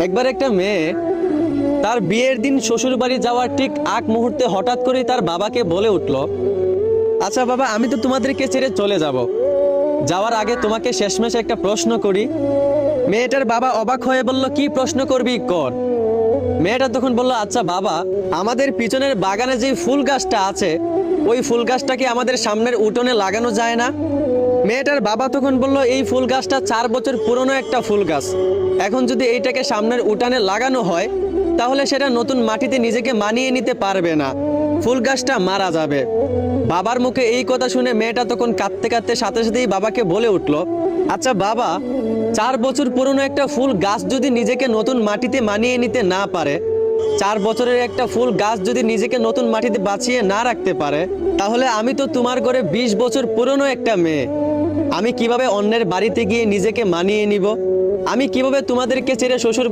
একবার একটা মেয়ে তার বিয়ের দিন শ্বশুর বাড়ি যাওয়ার ঠিক আগ মুহূর্তে হঠাৎ করেই তার বাবাকে বলে উঠল, আচ্ছা বাবা, আমি তো তোমাদেরকে ছেড়ে চলে যাব, যাওয়ার আগে তোমাকে শেষমেশ একটা প্রশ্ন করি। মেয়েটার বাবা অবাক হয়ে বলল, কি প্রশ্ন করবি কর। মেয়েটা তখন বলল, আচ্ছা বাবা, আমাদের পিছনের বাগানে যে ফুল গাছটা আছে ওই ফুল গাছটা কি আমাদের সামনের উঠোনে লাগানো যায় না? মেয়েটার বাবা তখন বলল, এই ফুল গাছটা 4 বছর পুরনো একটা ফুল গাছ, এখন যদি এইটাকে সামনের উঠানে লাগানো হয় তাহলে সেটা নতুন মাটিতে নিজেকে মানিয়ে নিতে পারবে না, ফুল গাছটা মারা যাবে। বাবার মুখে এই কথা শুনে মেয়েটা তখন কাঁদতে কাঁদতে সাথে সাথেই বাবাকে বলে উঠল, আচ্ছা বাবা, 4 বছর পুরনো একটা ফুল গাছ যদি নিজেকে নতুন মাটিতে মানিয়ে নিতে না পারে, 4 বছরের একটা ফুল গাছ যদি নিজেকে নতুন মাটিতে বাঁচিয়ে না রাখতে পারে, তাহলে আমি তো তোমার ঘরে 20 বছর পুরনো একটা মেয়ে, আমি কিভাবে অন্যের বাড়িতে গিয়ে নিজেকে মানিয়ে নিব? আমি কিভাবে তোমাদেরকে ছেড়ে শ্বশুর